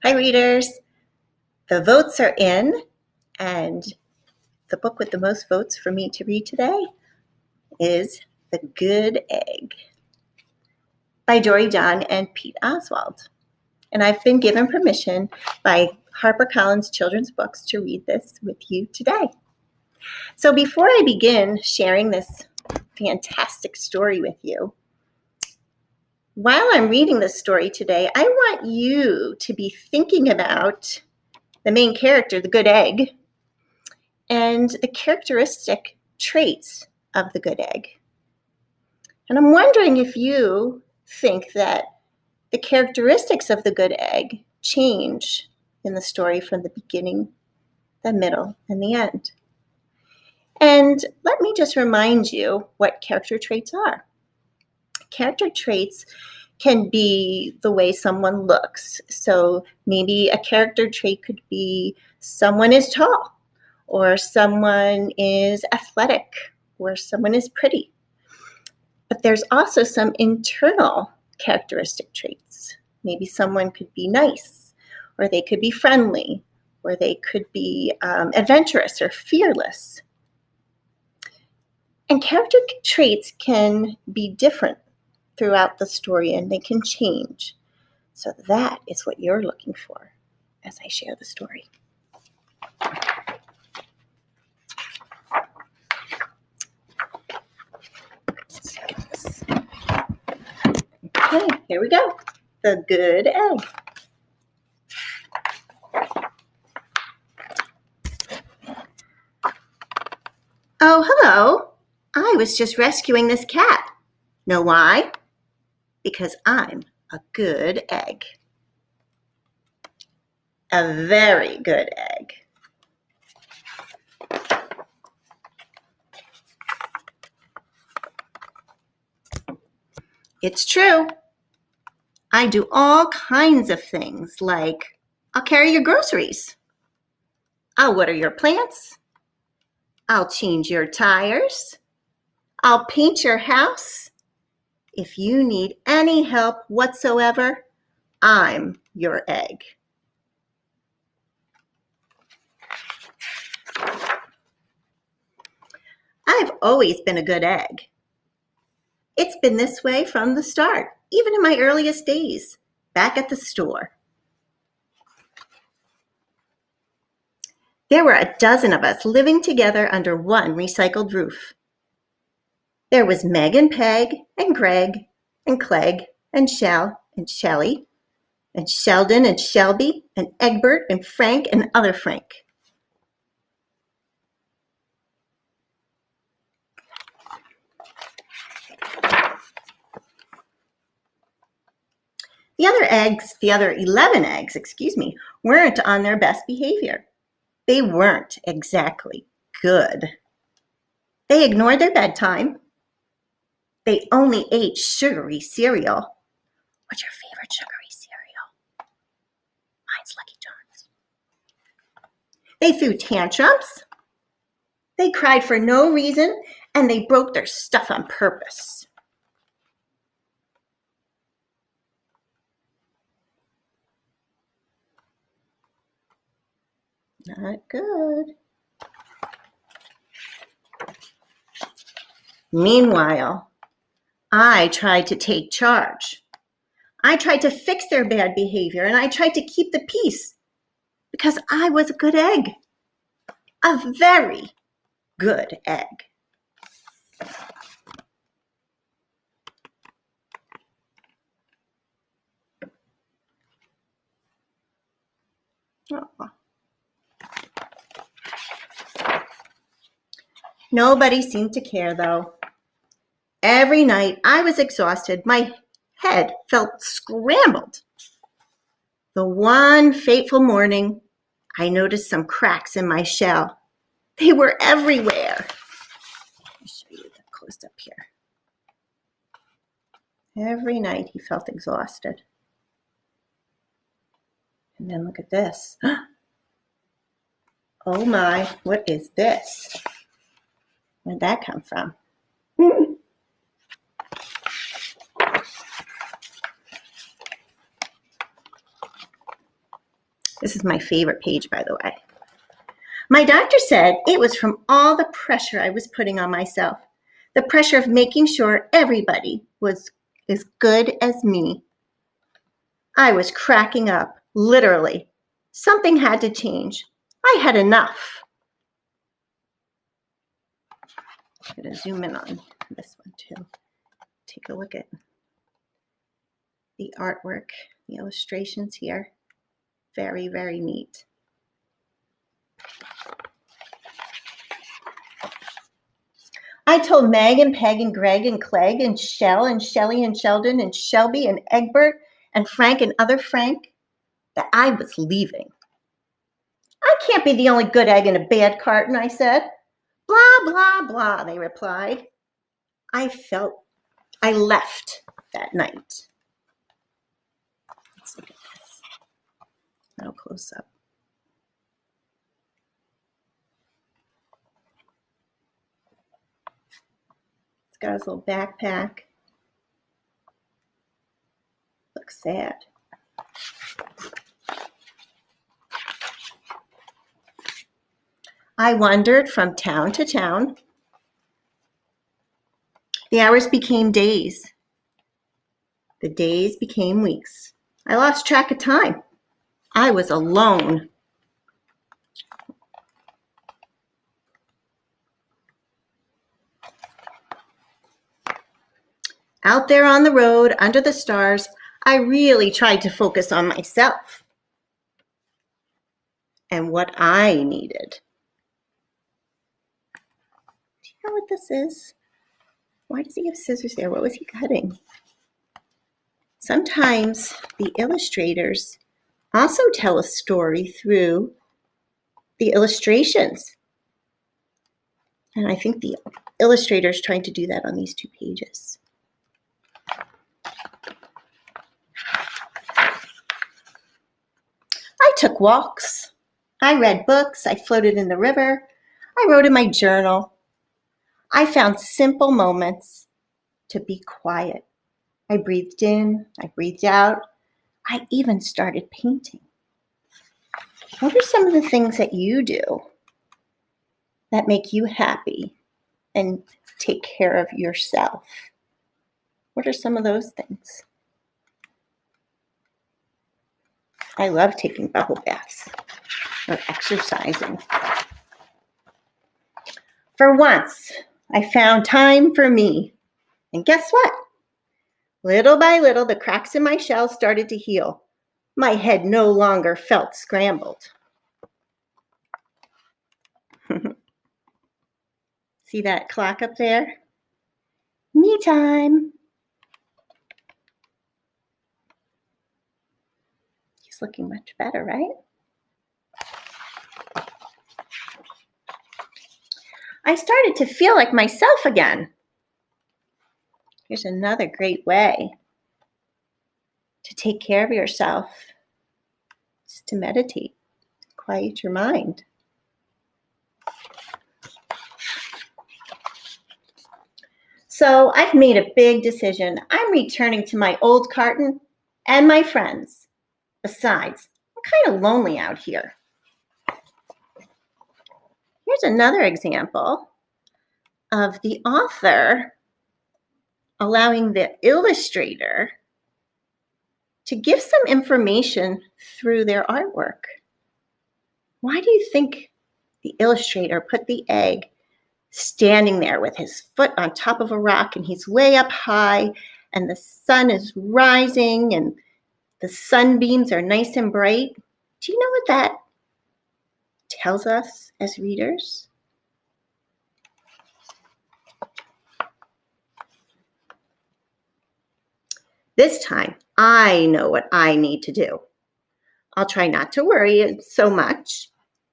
Hi, readers. The votes are in, and the book with the most votes for me to read today is The Good Egg by Dory John and Pete Oswald. And I've been given permission by HarperCollins Children's Books to read this with you today. So before I begin sharing this fantastic story with you, while I'm reading this story today, I want you to be thinking about the main character, the good egg, and the characteristic traits of the good egg. And I'm wondering if you think that the characteristics of the good egg change in the story from the beginning, the middle, and the end. And let me just remind you what character traits are. Character traits can be the way someone looks. So maybe a character trait could be someone is tall, or someone is athletic, or someone is pretty. But there's also some internal characteristic traits. Maybe someone could be nice, or they could be friendly, or they could be adventurous or fearless. And character traits can be different throughout the story, and they can change. So that is what you're looking for as I share the story. Okay, here we go. The Good Egg. Oh, hello. I was just rescuing this cat. Know why? Because I'm a good egg. A very good egg. It's true. I do all kinds of things, like I'll carry your groceries. I'll water your plants. I'll change your tires. I'll paint your house. If you need any help whatsoever, I'm your egg. I've always been a good egg. It's been this way from the start, even in my earliest days, back at the store. There were a dozen of us living together under one recycled roof. There was Meg and Peg and Greg and Clegg and Shell and Shelley and Sheldon and Shelby and Egbert and Frank and other Frank. The other 11 eggs, weren't on their best behavior. They weren't exactly good. They ignored their bedtime. They only ate sugary cereal. What's your favorite sugary cereal? Mine's Lucky Charms. They threw tantrums. They cried for no reason, and they broke their stuff on purpose. Not good. Meanwhile, I tried to take charge. I tried to fix their bad behavior, and I tried to keep the peace because I was a good egg. A very good egg. Oh. Nobody seemed to care, though. Every night I was exhausted. My head felt scrambled. The one fateful morning, I noticed some cracks in my shell. They were everywhere. Let me show you the close up here. Every night he felt exhausted. And then look at this. Oh my, what is this? Where'd that come from? This is my favorite page, by the way. My doctor said it was from all the pressure I was putting on myself. The pressure of making sure everybody was as good as me. I was cracking up, literally. Something had to change. I had enough. I'm going to zoom in on this one too. Take a look at the artwork, the illustrations here. Very, very neat. I told Meg and Peg and Greg and Clegg and Shell and Shelly and Sheldon and Shelby and Egbert and Frank and other Frank that I was leaving. I can't be the only good egg in a bad carton, I said. Blah, blah, blah, they replied. I left that night. Let's look at this. A little close up. It's got his little backpack. Looks sad. I wandered from town to town. The hours became days. The days became weeks. I lost track of time. I was alone. Out there on the road, under the stars, I really tried to focus on myself and what I needed. Do you know what this is? Why does he have scissors there? What was he cutting? Sometimes the illustrators also tell a story through the illustrations. And I think the illustrator is trying to do that on these two pages. I took walks. I read books. I floated in the river. I wrote in my journal. I found simple moments to be quiet. I breathed in. I breathed out. I even started painting. What are some of the things that you do that make you happy and take care of yourself? What are some of those things? I love taking bubble baths or exercising. For once, I found time for me. And guess what? Little by little, the cracks in my shell started to heal. My head no longer felt scrambled. See that clock up there? Me time. He's looking much better, right? I started to feel like myself again. Here's another great way to take care of yourself. Just to meditate, quiet your mind. So I've made a big decision. I'm returning to my old carton and my friends. Besides, I'm kind of lonely out here. Here's another example of the author allowing the illustrator to give some information through their artwork. Why do you think the illustrator put the egg standing there with his foot on top of a rock and he's way up high and the sun is rising and the sunbeams are nice and bright? Do you know what that tells us as readers? This time, I know what I need to do. I'll try not to worry so much,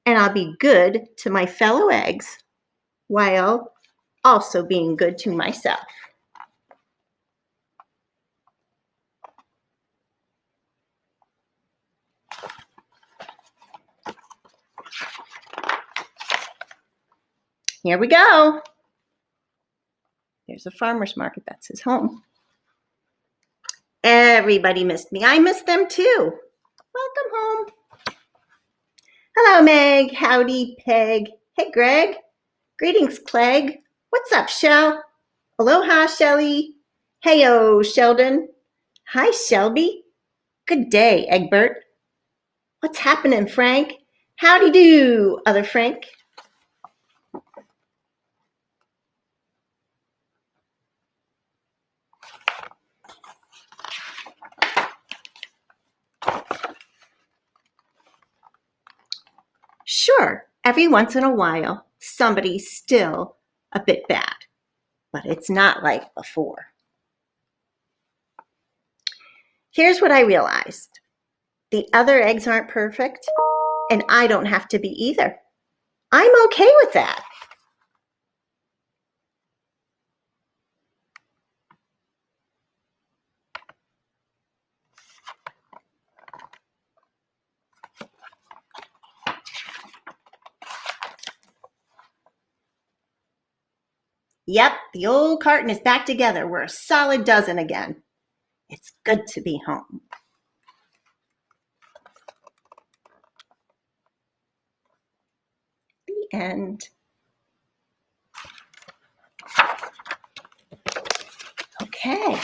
and I'll be good to my fellow eggs while also being good to myself. Here we go. There's a farmer's market. That's his home. Everybody missed me. I missed them too. Welcome home. Hello, Meg. Howdy, Peg. Hey, Greg. Greetings, Clegg. What's up, Shell? Aloha, Shelly. Heyo, Sheldon. Hi, Shelby. Good day, Egbert. What's happening, Frank? Howdy do, other Frank. Sure, every once in a while, somebody's still a bit bad, but it's not like before. Here's what I realized. The other eggs aren't perfect, and I don't have to be either. I'm okay with that. Yep, the old carton is back together. We're a solid dozen again. It's good to be home. The end. Okay,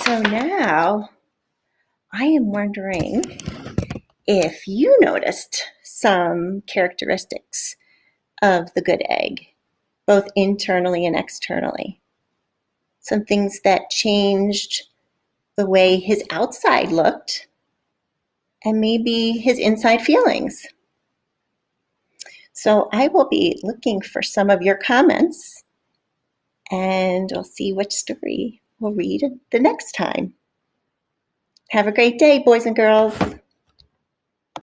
so now I am wondering if you noticed some characteristics of the good egg, both internally and externally. Some things that changed the way his outside looked and maybe his inside feelings. So I will be looking for some of your comments, and we'll see which story we'll read the next time. Have a great day, boys and girls.